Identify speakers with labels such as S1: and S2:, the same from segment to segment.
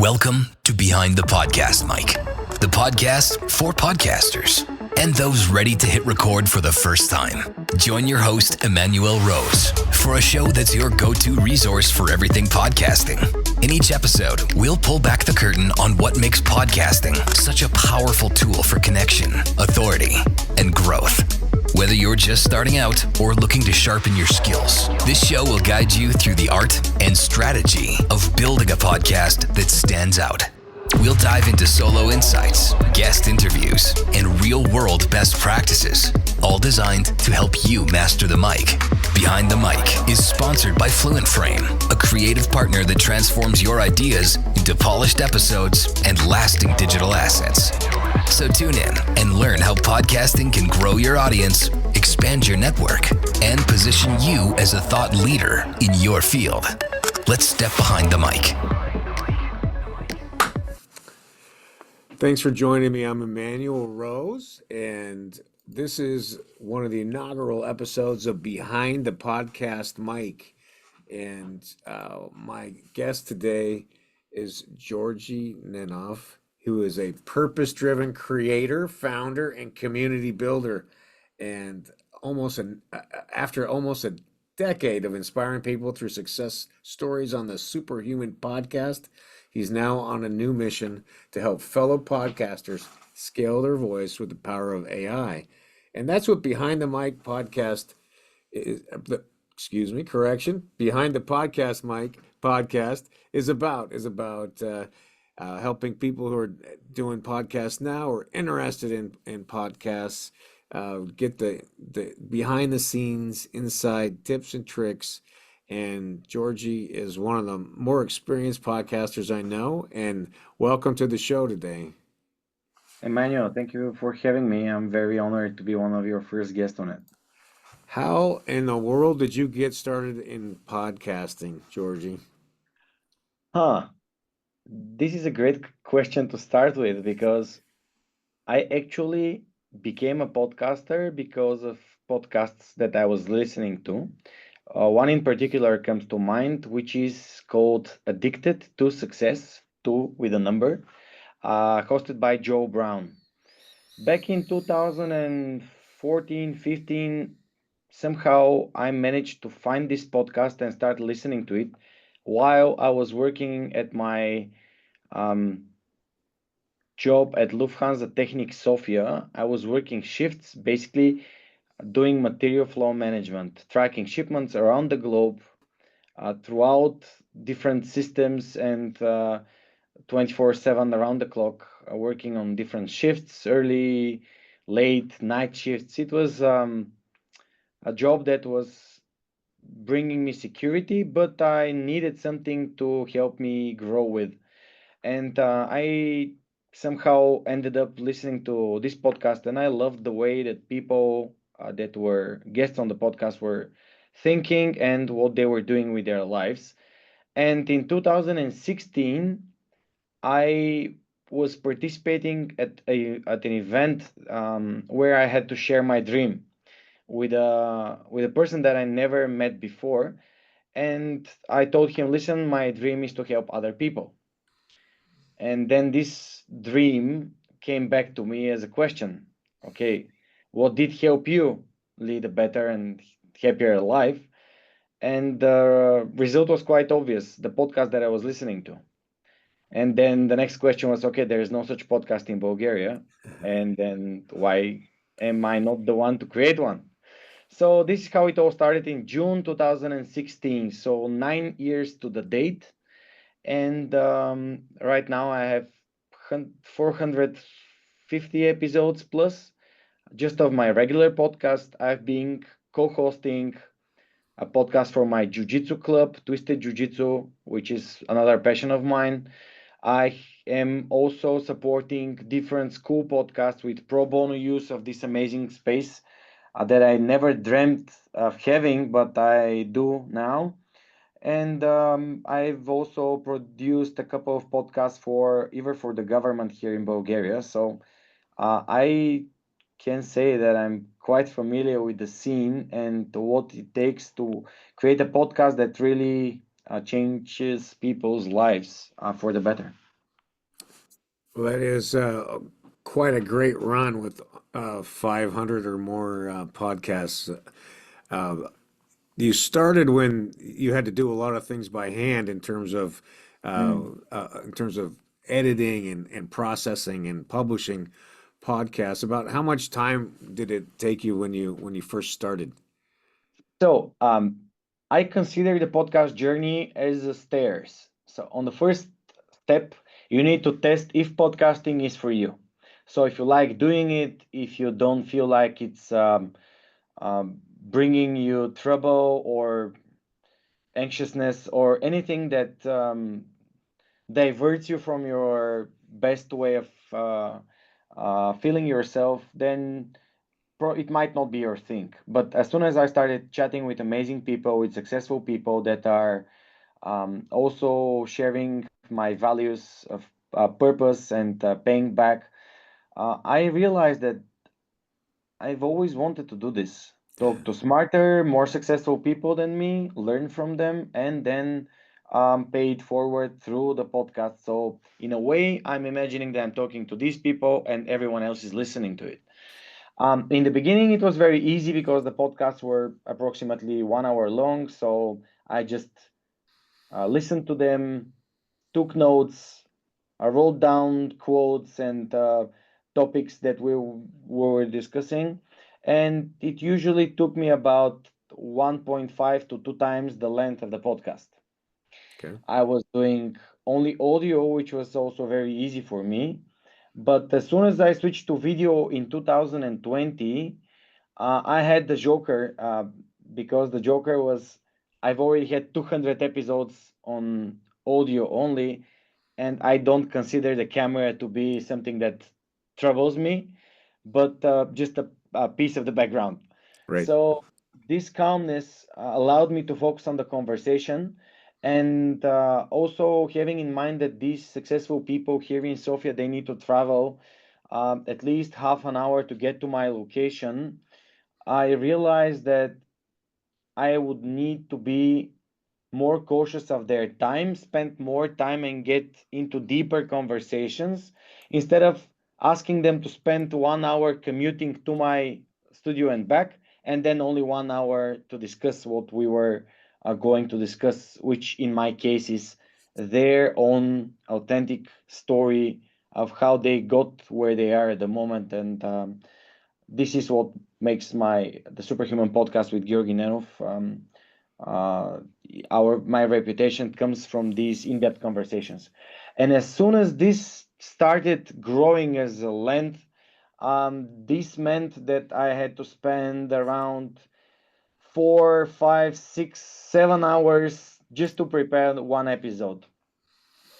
S1: Welcome to Behind the Podcast Mic, the podcast for podcasters and those ready to hit record for the first time. Join your host, Emanuel Rose, for a show that's your go-to resource for everything podcasting. In each episode, we'll pull back the curtain on what makes podcasting such a powerful tool for connection, authority, and growth. Whether you're just starting out or looking to sharpen your skills, this show will guide you through the art and strategy of building a podcast that stands out. We'll dive into solo insights, guest interviews, and real-world best practices, all designed to help you master the mic. Behind the Mic is sponsored by FluentFrame, a creative partner that transforms your ideas into polished episodes and lasting digital assets. So tune in and learn how podcasting can grow your audience, expand your network, and position you as a thought leader in your field. Let's step behind the mic.
S2: Thanks for joining me. I'm Emanuel Rose, and this is one of the inaugural episodes of Behind the Podcast Mic. And my guest today is Georgi Nenov, who is a purpose-driven creator, founder, and community builder. And after almost a decade of inspiring people through success stories on the Superhuman Podcast, he's now on a new mission to help fellow podcasters scale their voice with the power of AI. And that's what Behind the Mic podcast is, Behind the Podcast Mic podcast is about helping people who are doing podcasts now or interested in podcasts get the behind the scenes inside tips and tricks. And Georgi is one of the more experienced podcasters I know. And welcome to the show today.
S3: Emmanuel, thank you for having me. I'm very honored to be one of your first guests on it.
S2: How in the world did you get started in podcasting, Georgi?
S3: This is a great question to start with because I actually became a podcaster because of podcasts that I was listening to. One in particular comes to mind, which is called Addicted to Success, 2 with a number, hosted by Joe Brown. Back in 2014-15, somehow I managed to find this podcast and start listening to it while I was working at my job at Lufthansa Technik Sofia. I was working shifts, basically doing material flow management, tracking shipments around the globe throughout different systems and 24/7 around the clock, working on different shifts, early, late, night shifts. It was a job that was bringing me security, but I needed something to help me grow with. And I somehow ended up listening to this podcast, and I loved the way that people that were guests on the podcast were thinking and what they were doing with their lives. And in 2016, I was participating at an event where I had to share my dream with a person that I never met before. And I told him, listen, my dream is to help other people. And then this dream came back to me as a question. Okay, what did help you lead a better and happier life? And the result was quite obvious, the podcast that I was listening to. And then the next question was, okay, there is no such podcast in Bulgaria. And then why am I not the one to create one? So this is how it all started in June 2016. So 9 years to the date. And right now I have 450 episodes plus just of my regular podcast. I've been co-hosting a podcast for my jiu-jitsu club, Twisted Jiu-Jitsu, which is another passion of mine. I am also supporting different school podcasts with pro bono use of this amazing space that I never dreamt of having, but I do now. And I've also produced a couple of podcasts for the government here in Bulgaria. So I can say that I'm quite familiar with the scene and what it takes to create a podcast that really changes people's lives for the better.
S2: Well, that is quite a great run with 500 or more podcasts. Uh, you started when you had to do a lot of things by hand in terms of editing and processing and publishing podcasts. About how much time did it take you when you first started?
S3: So, I consider the podcast journey as a stairs. So, on the first step, you need to test if podcasting is for you. So, if you like doing it, if you don't feel like it's bringing you trouble or anxiousness or anything that diverts you from your best way of feeling yourself, then it might not be your thing. But as soon as I started chatting with amazing people, with successful people that are also sharing my values of purpose and paying back, I realized that I've always wanted to do this. Talk to smarter, more successful people than me, learn from them, and then pay it forward through the podcast. So, in a way, I'm imagining that I'm talking to these people and everyone else is listening to it. In the beginning, it was very easy because the podcasts were approximately 1 hour long. So I just listened to them, took notes, wrote down quotes and topics that we were discussing. And it usually took me about 1.5 to 2 times the length of the podcast.
S2: Okay.
S3: I was doing only audio, which was also very easy for me. But as soon as I switched to video in 2020, I had the Joker because the Joker was, I've already had 200 episodes on audio only, and I don't consider the camera to be something that troubles me, but just a piece of the background.
S2: Right.
S3: So this calmness allowed me to focus on the conversation, and also having in mind that these successful people here in Sofia, they need to travel at least half an hour to get to my location. I realized that I would need to be more cautious of their time, spend more time and get into deeper conversations instead of asking them to spend 1 hour commuting to my studio and back, and then only 1 hour to discuss what we were going to discuss, which in my case is their own authentic story of how they got where they are at the moment. And this is what makes the Superhuman Podcast with Georgi Nenov. Uh, my reputation comes from these in-depth conversations, and as soon as this started growing as a length, this meant that I had to spend around 4, 5, 6, 7 hours just to prepare one episode.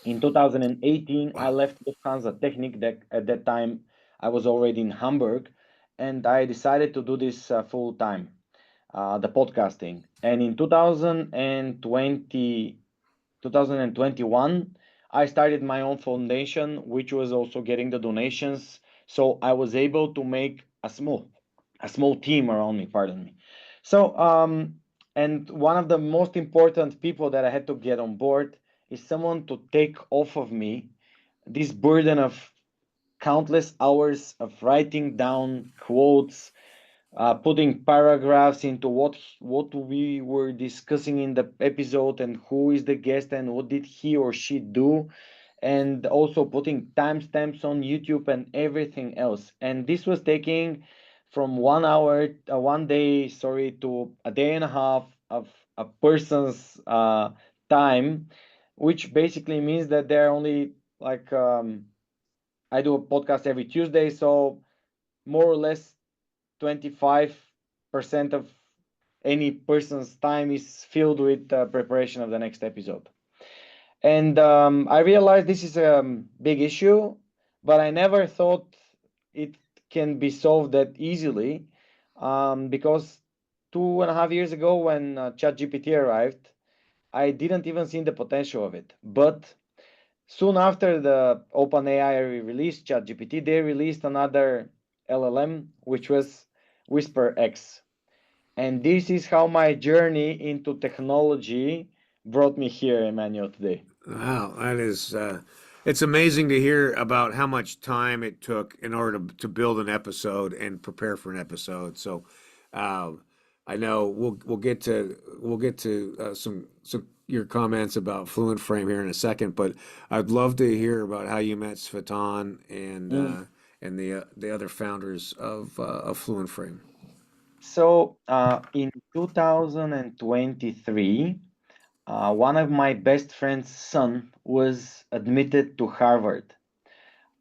S3: In 2018, I
S2: Wow.
S3: left Lufthansa Technik. That at that time I was already in Hamburg, and I decided to do this full time, the podcasting. And in 2021, I started my own foundation, which was also getting the donations. So I was able to make a small team around me, pardon me. So, and one of the most important people that I had to get on board is someone to take off of me this burden of countless hours of writing down quotes, putting paragraphs into what we were discussing in the episode and who is the guest and what did he or she do, and also putting timestamps on YouTube and everything else. And this was taking from 1 hour, 1 day, sorry, to a day and a half of a person's time, which basically means that they're only like I do a podcast every Tuesday, so more or less 25% of any person's time is filled with preparation of the next episode. And I realized this is a big issue, but I never thought it can be solved that easily, because 2.5 years ago, when ChatGPT arrived, I didn't even see the potential of it. But soon after the OpenAI released ChatGPT, they released another LLM, which was WhisperX. And this is how my journey into technology brought me here, Emmanuel, today.
S2: Wow, that is It's amazing to hear about how much time it took in order to build an episode and prepare for an episode. So, um, I know we'll get to some your comments about FluentFrame here in a second, but I'd love to hear about how you met Svetan
S3: Mm.
S2: and the other founders of FluentFrame.
S3: So in 2023, one of my best friend's son was admitted to Harvard.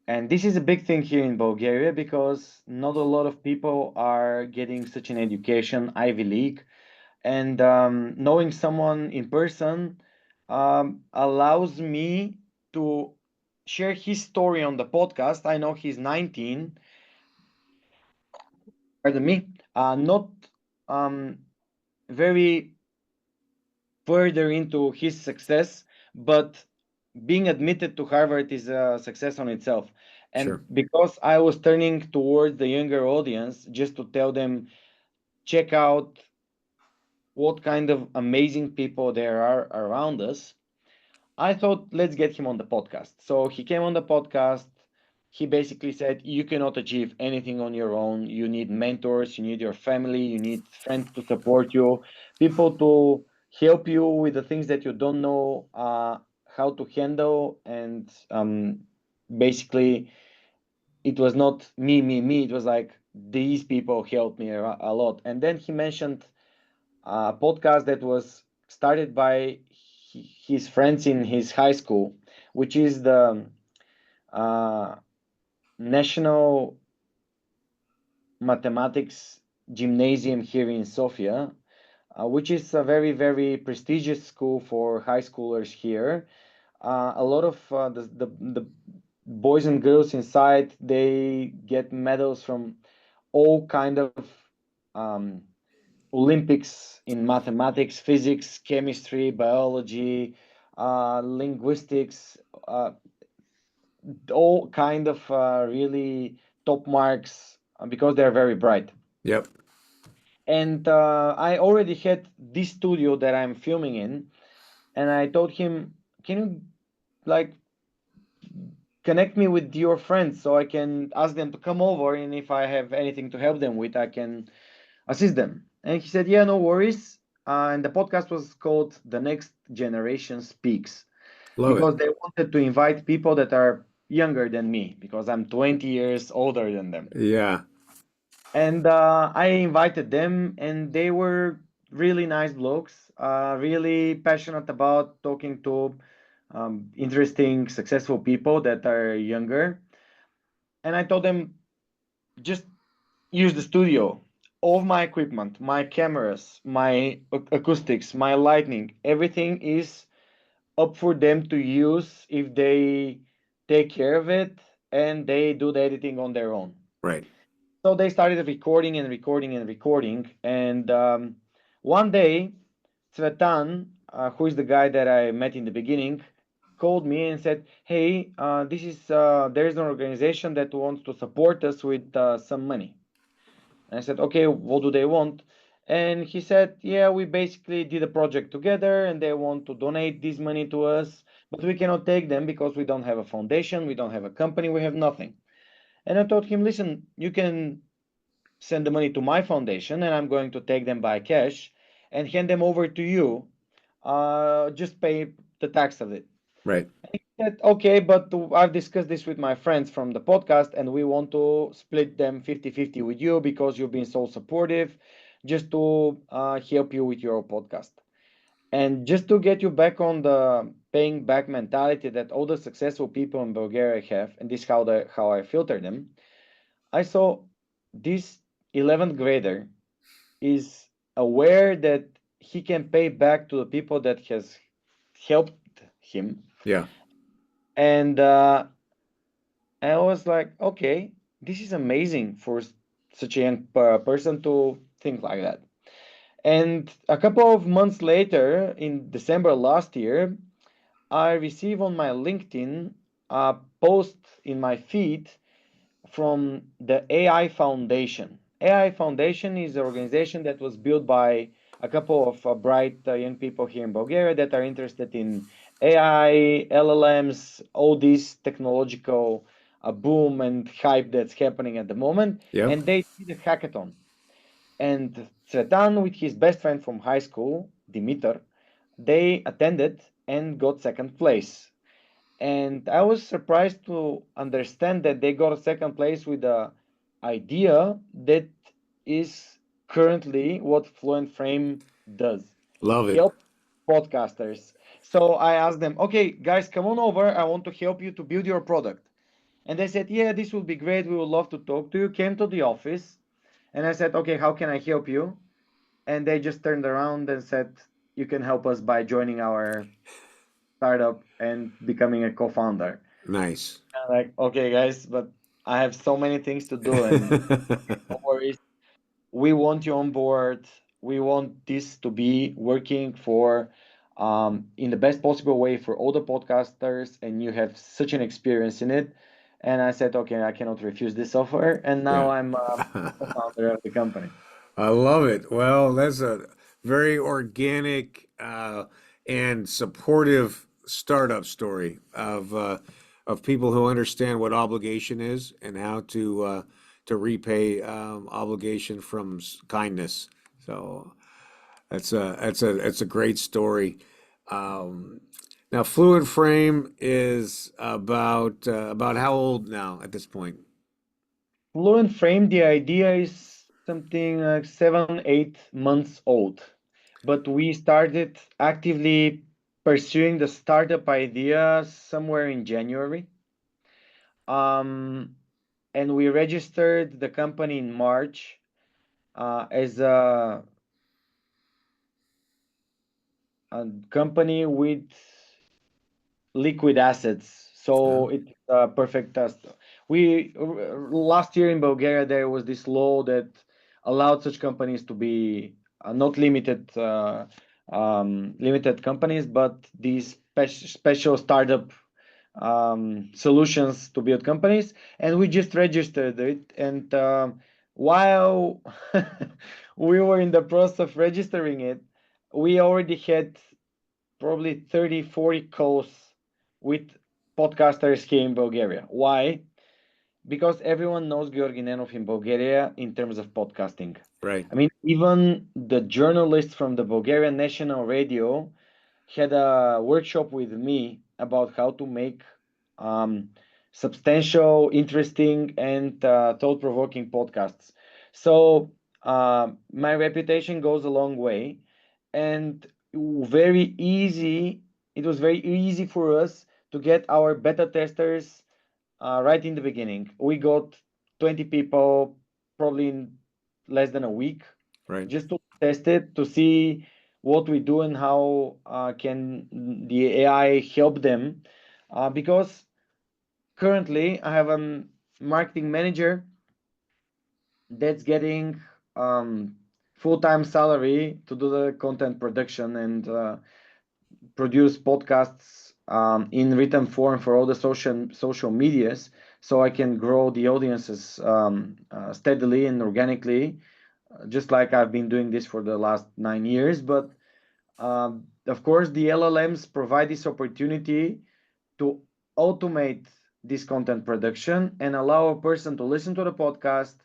S3: And this is a big thing here in Bulgaria because not a lot of people are getting such an education, Ivy League. And knowing someone in person allows me to share his story on the podcast. I know he's 19, pardon me, not um, very further into his success, but being admitted to Harvard is a success on itself. And
S2: Sure.
S3: because I was turning towards the younger audience just to tell them, check out what kind of amazing people there are around us, I thought, let's get him on the podcast. So he came on the podcast. He basically said, you cannot achieve anything on your own. You need mentors, you need your family, you need friends to support you, people to help you with the things that you don't know how to handle. And basically, it was not me, me, me. It was like these people helped me a lot. And then he mentioned a podcast that was started by his friends in his high school, which is the uh, National Mathematics Gymnasium here in Sofia, which is a very, very prestigious school for high schoolers here. A lot of the boys and girls inside, they get medals from all kind of um, Olympics in mathematics, physics, chemistry, biology, linguistics, all kind of really top marks because they're very bright.
S2: Yep.
S3: And I already had this studio that I'm filming in, and I told him, "Can you like connect me with your friends so I can ask them to come over, and if I have anything to help them with, I can assist them." And he said, "Yeah, no worries." And the podcast was called The Next Generation Speaks
S2: Love it.
S3: because they wanted to invite people that are younger than me because I'm 20 years older than them.
S2: Yeah.
S3: And I invited them, and they were really nice blokes, really passionate about talking to interesting, successful people that are younger. And I told them, just use the studio. All of my equipment, my cameras, my acoustics, my lighting, everything is up for them to use if they take care of it and they do the editing on their own.
S2: Right.
S3: So they started recording and recording and recording. And one day, Svetan, who is the guy that I met in the beginning, called me and said, "Hey, there's an organization that wants to support us with some money." And I said, "Okay, what do they want?" And he said, "Yeah, we basically did a project together and they want to donate this money to us, but we cannot take them because we don't have a foundation, we don't have a company, we have nothing." And I told him, "Listen, you can send the money to my foundation and I'm going to take them by cash and hand them over to you. Just pay the tax of it."
S2: Right.
S3: He said, "Okay, but I've discussed this with my friends from the podcast and we want to split them 50-50 with you because you've been so supportive just to help you with your podcast." And just to get you back on the paying back mentality that all the successful people in Bulgaria have, and this is how I filter them, I saw this 11th grader is aware that he can pay back to the people that has helped him.
S2: Yeah.
S3: And I was like, okay, this is amazing for such a young person to think like that. And a couple of months later, in December last year, I received on my LinkedIn a post in my feed from the AI Foundation. AI Foundation is an organization that was built by a couple of bright young people here in Bulgaria that are interested in AI, LLMs, all this technological boom and hype that's happening at the moment.
S2: Yep.
S3: And they did a hackathon. And Tsvetan, with his best friend from high school, Dimitar, they attended and got second place. And I was surprised to understand that they got a second place with a idea that is currently what FluentFrame does.
S2: Love it.
S3: Help podcasters. So I asked them, okay, guys, come on over. I want to help you to build your product. And they said, yeah, this will be great. We would love to talk to you. Came to the office. And I said, okay, how can I help you? And they just turned around and said, you can help us by joining our startup and becoming a co-founder.
S2: Nice.
S3: I'm like, okay, guys, but I have so many things to do, and no worries. We want you on board. We want this to be working for in the best possible way for all the podcasters, and you have such an experience in it. And I said, okay, I cannot refuse this offer, and now
S2: Yeah.
S3: I'm a co-founder of the company.
S2: I love it. Well, that's a very organic and supportive startup story of people who understand what obligation is and how to repay obligation from kindness. So that's a great story. Um, Now, Fluid Frame is about how old now at this point?
S3: FluentFrame, the idea is something like 7, 8 months old, but we started actively pursuing the startup idea somewhere in January. Um, and we registered the company in March as a company with liquid assets.
S2: Uh,
S3: So it's a perfect test. We last year in Bulgaria there was this law that allowed such companies to be not limited companies, but these special startup solutions to build companies, and we just registered it. And while we were in the process of registering it, we already had probably 30, 40 calls with podcasters here in Bulgaria. Why? Because everyone knows Georgi Nenov in Bulgaria in terms of podcasting.
S2: right.
S3: I mean, even the journalists from the Bulgarian National Radio had a workshop with me about how to make um, substantial, interesting, and thought-provoking podcasts. So my reputation goes a long way, and very easy. It was very easy for us to get our beta testers right in the beginning. We got 20 people probably in less than a week
S2: Right.
S3: just to test it, to see what we do and how can the AI help them. Because currently I have a marketing manager that's getting full-time salary to do the content production and produce podcasts in written form for all the social medias, so I can grow the audiences steadily and organically, just like I've been doing this for the last 9 years. But of course, the LLMs provide this opportunity to automate this content production and allow a person to listen to the podcast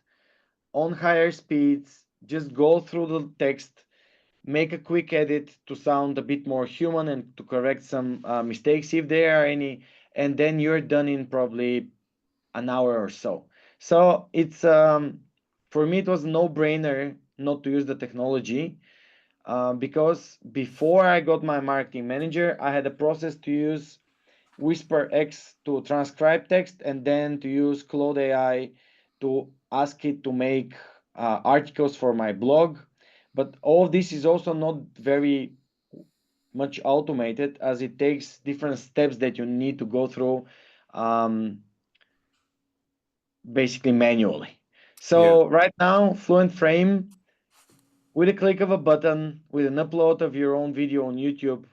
S3: on higher speeds, just go through the text, make a quick edit to sound a bit more human and to correct some mistakes if there are any, and then you're done in probably an hour or so. So it's for me it was a no-brainer not to use the technology, because before I got my marketing manager, I had a process to use WhisperX to transcribe text and then to use Claude AI to ask it to make articles for my blog. But all of this is also not very much automated, as it takes different steps that you need to go through um, basically manually.
S2: Yeah.
S3: So right now, FluentFrame, with a click of a button, with an upload of your own video on YouTube,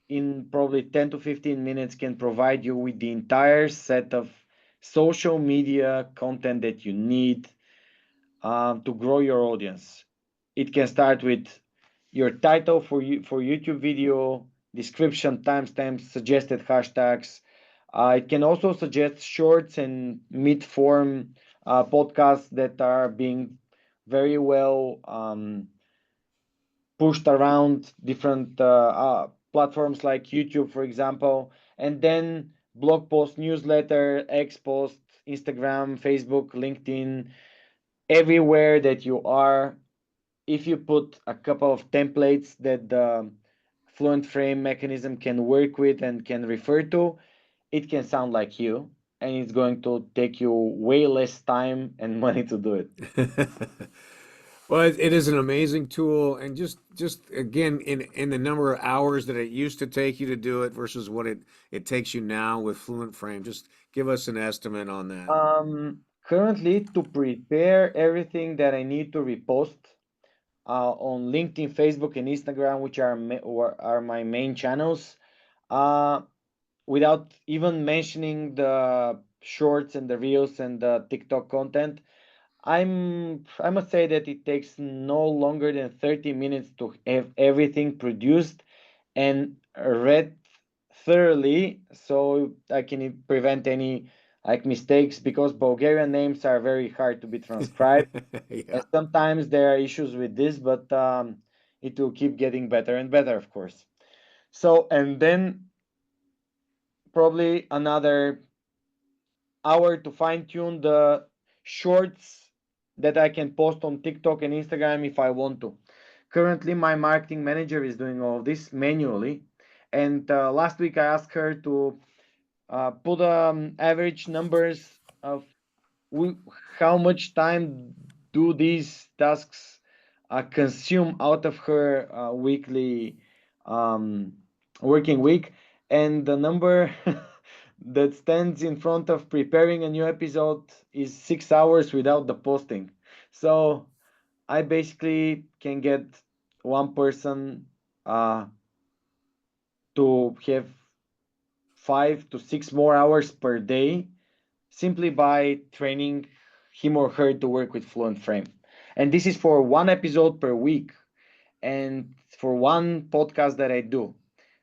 S3: in probably 10 to 15 minutes can provide you with the entire set of social media content that you need to grow your audience. It can start with your title for YouTube video, description, timestamps, suggested hashtags. It can also suggest shorts and mid-form podcasts that are being very well pushed around different platforms like YouTube, for example, and then blog post, newsletter, X post, Instagram, Facebook, LinkedIn, everywhere that you are. If you put a couple of templates that the FluentFrame mechanism can work with and can refer to, it can sound like you, and it's going to take you way less time and money to do it.
S2: Well, it is an amazing tool, and just again in the number of hours that it used to take you to do it versus what it takes you now with FluentFrame. Just give us an estimate on that.
S3: Currently, to prepare everything that I need to repost on LinkedIn, Facebook, and Instagram, which are my main channels, uh, without even mentioning the shorts and the reels and the TikTok content, I must say that it takes no longer than 30 minutes to have everything produced and read thoroughly, so I can prevent any like mistakes, because Bulgarian names are very hard to be transcribed, and
S2: Yeah.
S3: sometimes there are issues with this, but it will keep getting better and better, of course. So, and then probably another hour to fine tune the shorts that I can post on TikTok and Instagram if I want to. Currently, my marketing manager is doing all of this manually. And last week, I asked her to put average numbers of we, how much time do these tasks consume out of her weekly um, working week, and the number that stands in front of preparing a new episode is 6 hours without the posting. So I basically can get one person uh, to have 5 to 6 more hours per day simply by training him or her to work with FluentFrame. And this is for one episode per week and for one podcast that I do.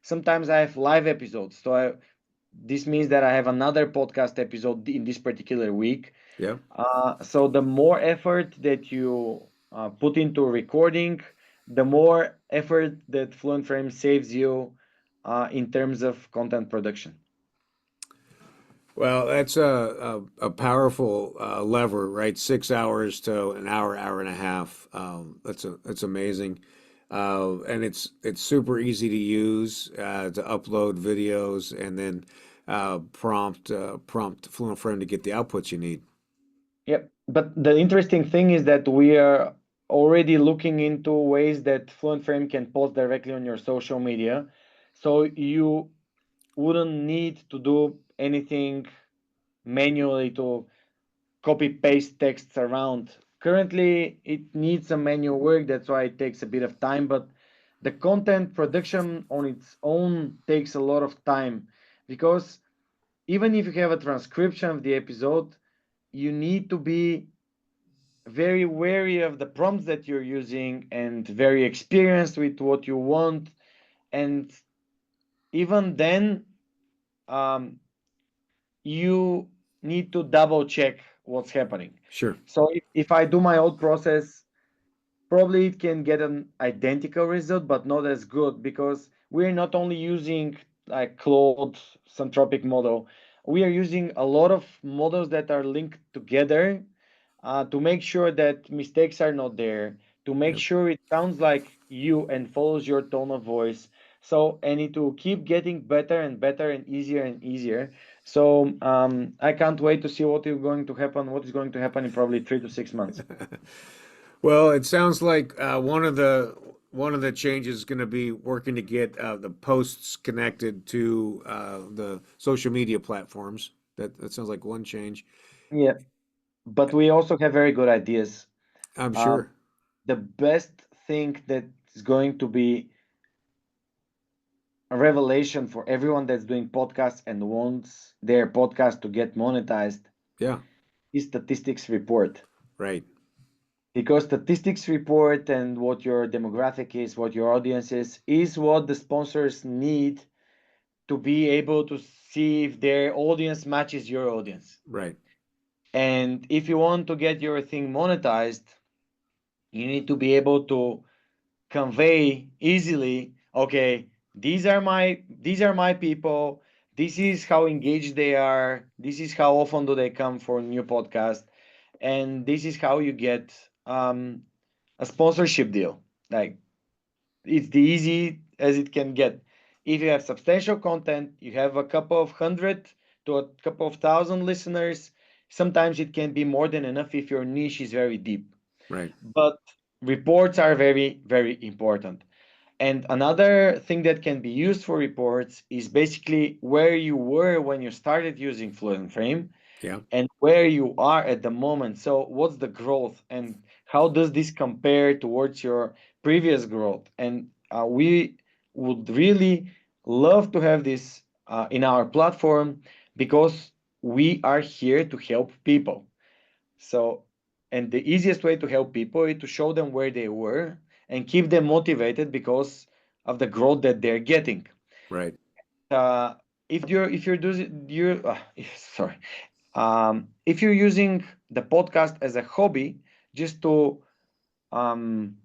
S3: Sometimes I have live episodes. This means that I have another podcast episode in this particular week.
S2: Yeah.
S3: So the more effort that you put into recording, the more effort that FluentFrame saves you in terms of content production.
S2: Well, that's a powerful lever, right? 6 hours to an hour, hour and a half. That's amazing, and it's super easy to use to upload videos and then prompt FluentFrame to get the outputs you need.
S3: Yep. But the interesting thing is that we are already looking into ways that FluentFrame can post directly on your social media. So you wouldn't need to do anything manually to copy paste texts around. Currently, it needs some manual work. That's why it takes a bit of time. But the content production on its own takes a lot of time, because even if you have a transcription of the episode, you need to be very wary of the prompts that you're using and very experienced with what you want. And even then, um, you need to double check what's happening.
S2: Sure.
S3: So if I do my old process, probably it can get an identical result, but not as good, because we're not only using like Claude, Centropic model, we are using a lot of models that are linked together to make sure that mistakes are not there, to make
S2: Yep.
S3: sure it sounds like you and follows your tone of voice. So, and it will keep getting better and better and easier and easier. So, I can't wait to see what is going to happen. What is going to happen in probably 3 to 6 months.
S2: Well, it sounds like one of the changes is going to be working to get the posts connected to the social media platforms. That sounds like one change.
S3: Yeah, but we also have very good ideas.
S2: I'm
S3: Um,
S2: sure.
S3: the best thing that is going to be a revelation for everyone that's doing podcasts and wants their podcast to get monetized
S2: Yeah.
S3: is statistics report.
S2: Right.
S3: because statistics report and what your demographic is, what your audience is what the sponsors need to be able to see if their audience matches your audience.
S2: Right.
S3: And if you want to get your thing monetized, you need to be able to convey easily, okay, these are my people, this is how engaged they are, this is how often do they come for a new podcast, and this is how you get a sponsorship deal. Like, it's the easy as it can get. If you have substantial content, you have a couple of hundred to a couple of thousand listeners, sometimes it can be more than enough if your niche is very deep.
S2: Right.
S3: But reports are very, very important. And another thing that can be used for reports is basically where you were when you started using FluentFrame
S2: Yeah.
S3: and where you are at the moment. So what's the growth and how does this compare towards your previous growth? And we would really love to have this in our platform because we are here to help people. So, and the easiest way to help people is to show them where they were and keep them motivated because of the growth that they're getting.
S2: Right.
S3: Uh, if you're doing you sorry, if you're using the podcast as a hobby just to um,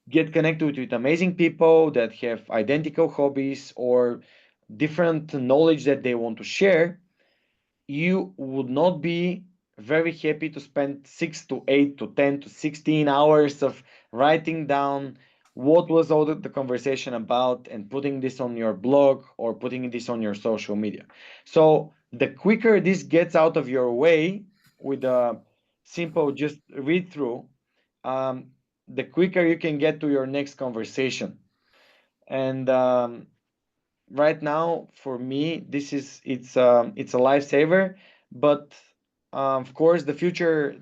S3: get connected with amazing people that have identical hobbies or different knowledge that they want to share, you would not be very happy to spend 6 to 8 to 10 to 16 hours of writing down what was all the conversation about and putting this on your blog or putting this on your social media. So the quicker this gets out of your way with a simple just read through, um, the quicker you can get to your next conversation. And right now for me it's a lifesaver. But of course the future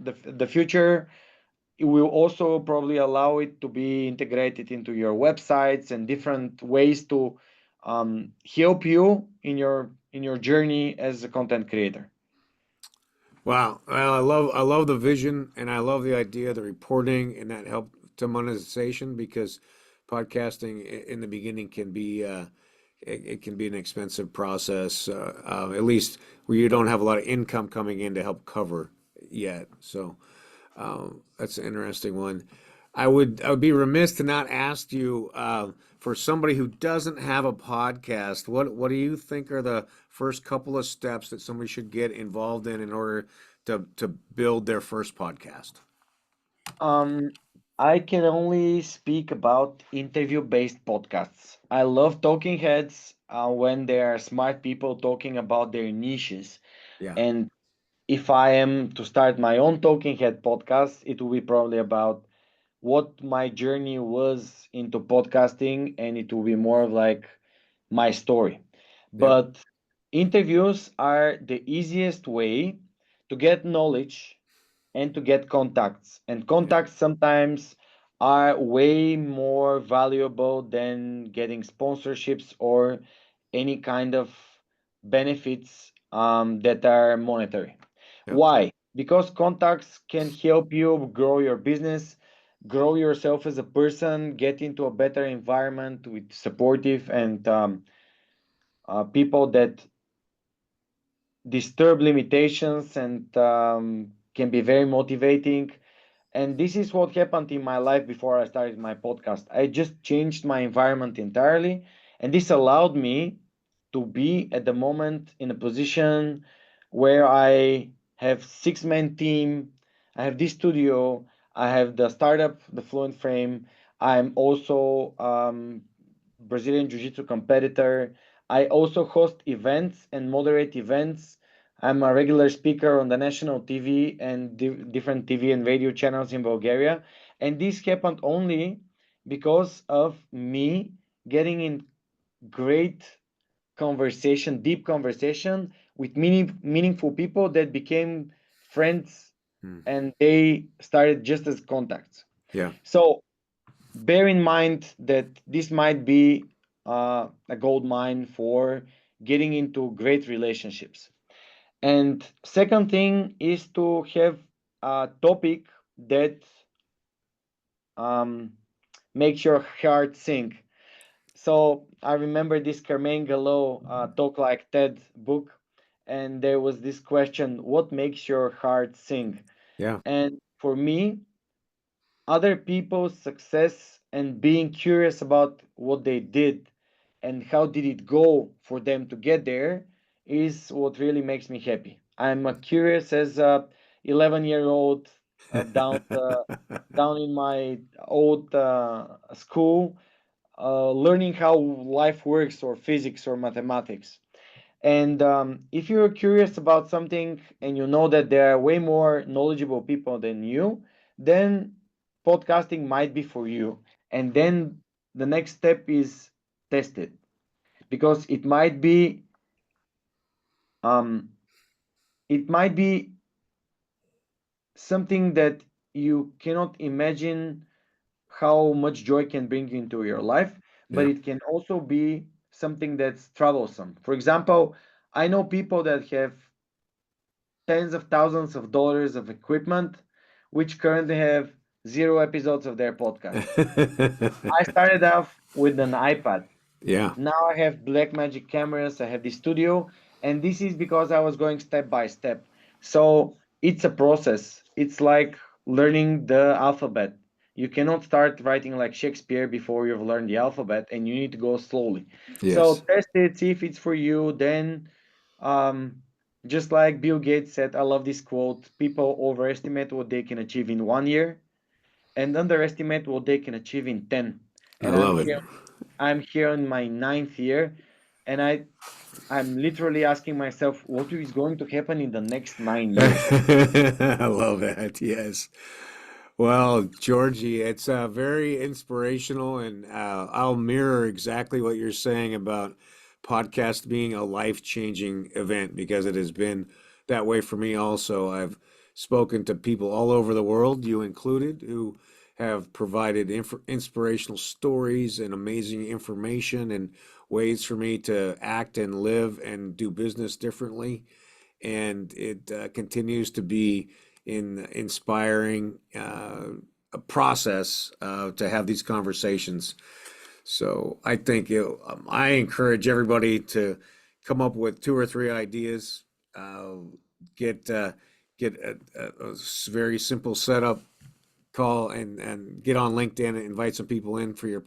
S3: it will also probably allow it to be integrated into your websites and different ways to help you in your journey as a content creator.
S2: Wow. Well, I love the vision and I love the idea of the reporting and that help to monetization because podcasting in the beginning can be it can be an expensive process, at least where you don't have a lot of income coming in to help cover yet. So that's an interesting one. I would be remiss to not ask you for somebody who doesn't have a podcast, what do you think are the first couple of steps that somebody should get involved in order to build their first podcast?
S3: um I can only speak about interview based podcasts. I love talking heads when there are smart people talking about their niches.
S2: Yeah.
S3: And if I am to start my own talking head podcast, it will be probably about what my journey was into podcasting, and it will be more of like my story.
S2: Yep.
S3: But interviews are the easiest way to get knowledge and to get contacts. And
S2: Yeah.
S3: contacts sometimes are way more valuable than getting sponsorships or any kind of benefits that are monetary.
S2: Yep.
S3: Why? Because contacts can help you grow your business, grow yourself as a person, get into a better environment with supportive and people that disturb limitations and can be very motivating. And this is what happened in my life before I started my podcast. I just changed my environment entirely, and this allowed me to be at the moment in a position where I have six-man team, I have this studio, I have the startup, the FluentFrame. I'm also Brazilian Jiu-Jitsu competitor. I also host events and moderate events. I'm a regular speaker on the national TV and different TV and radio channels in Bulgaria. And this happened only because of me getting in great conversation, deep conversation with meaningful people that became friends,
S2: Hmm.
S3: and they started just as contacts.
S2: Yeah.
S3: So bear in mind that this might be a gold mine for getting into great relationships. And second thing is to have a topic that makes your heart sing. So I remember this Carmaine Gallo Talk Like TED book, and there was this question: what makes your heart sing?
S2: Yeah.
S3: And for me, other people's success and being curious about what they did and how did it go for them to get there is what really makes me happy. I'm curious as a 11-year-old down in my old school, learning how life works, or physics or mathematics. And if you're curious about something and you know that there are way more knowledgeable people than you, then podcasting might be for you. And then the next step is test it, because um, it might be something that you cannot imagine how much joy can bring into your life, but
S2: Yeah.
S3: it can also be something that's troublesome. For example, I know people that have tens of thousands of dollars of equipment, which currently have 0 episodes of their podcast. I started off with an iPad.
S2: Yeah.
S3: Now I have Blackmagic cameras, I have the studio, and this is because I was going step by step. So it's a process. It's like learning the alphabet. You cannot start writing like Shakespeare before you've learned the alphabet, and you need to go slowly. So
S2: Yes.
S3: test it, see if it's for you. Then, um, just like Bill Gates said, I love this quote: people overestimate what they can achieve in 1 year and underestimate what they can achieve in 10.
S2: I
S3: And
S2: love it.
S3: I'm here in my 9th year, and I'm literally asking myself, what is going to happen in the next 9 years?
S2: I love that. Yes. Well, Georgie, it's very inspirational, and I'll mirror exactly what you're saying about podcast being a life-changing event, because it has been that way for me also. I've spoken to people all over the world, you included, who have provided inspirational stories and amazing information and ways for me to act and live and do business differently. And it continues to be inspiring a process to have these conversations. So I think I encourage everybody to come up with 2 or 3 ideas, uh, get a very simple setup call, and get on LinkedIn and invite some people in for your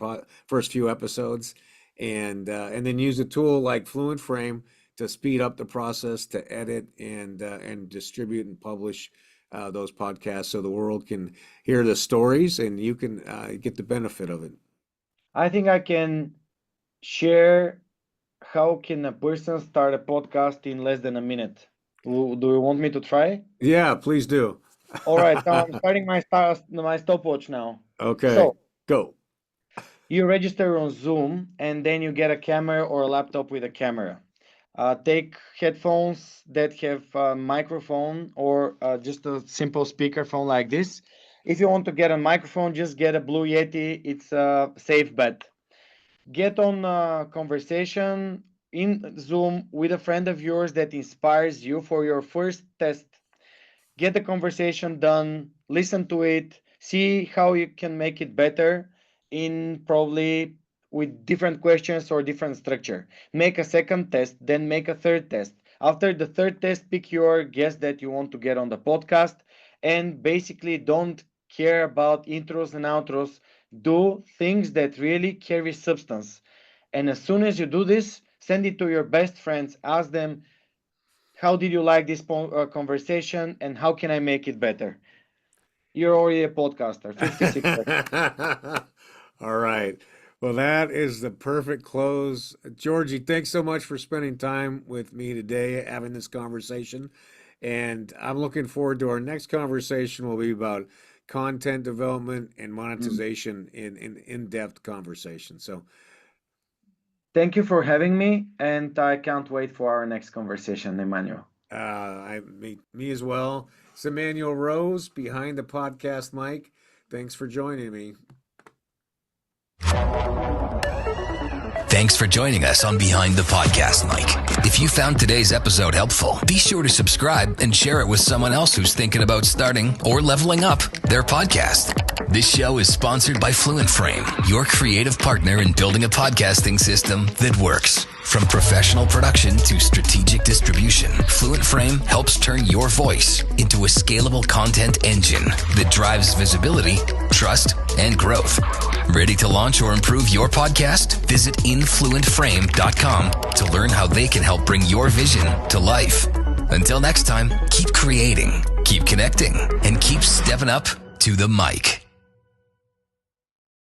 S2: first few episodes, and then use a tool like FluentFrame to speed up the process to edit and distribute and publish those podcasts, so the world can hear the stories and you can get the benefit of it.
S3: I think I can share how can a person start a podcast in less than a minute. Do you want me to try?
S2: Yeah, please do.
S3: All right, so I'm starting my stopwatch now.
S2: Okay,
S3: So
S2: go.
S3: you register on Zoom, and then you get a camera or a laptop with a camera. Take headphones that have a microphone, or just a simple speakerphone like this. If you want to get a microphone, just get a Blue Yeti. It's a safe bet. Get on a conversation in Zoom with a friend of yours that inspires you for your first test. Get the conversation done, listen to it, see how you can make it better, in probably with different questions or different structure. Make a second test, then make a third test. After the third test, pick your guest that you want to get on the podcast, and basically don't care about intros and outros. Do things that really carry substance. And as soon as you do this, send it to your best friends. Ask them, how did you like this conversation, and how can I make it better? You're already a podcaster. 56 seconds.
S2: All right. Well, that is the perfect close. Georgie, thanks so much for spending time with me today, having this conversation. And I'm looking forward to our next conversation will be about content development and
S3: Mm.
S2: monetization in in-depth conversation. So,
S3: Thank you for having me, and I can't wait for our next conversation, Emmanuel.
S2: me as well. It's Emanuel Rose behind the podcast mic. Thanks for joining me.
S1: Thanks for joining us on Behind the Podcast Mic. If you found today's episode helpful, be sure to subscribe and share it with someone else who's thinking about starting or leveling up their podcast. This show is sponsored by FluentFrame, your creative partner in building a podcasting system that works. From professional production to strategic distribution, FluentFrame helps turn your voice into a scalable content engine that drives visibility, trust, and growth. Ready to launch or improve your podcast? Visit influentframe.com to learn how they can help bring your vision to life. Until next time, keep creating, keep connecting, and keep stepping up to the mic.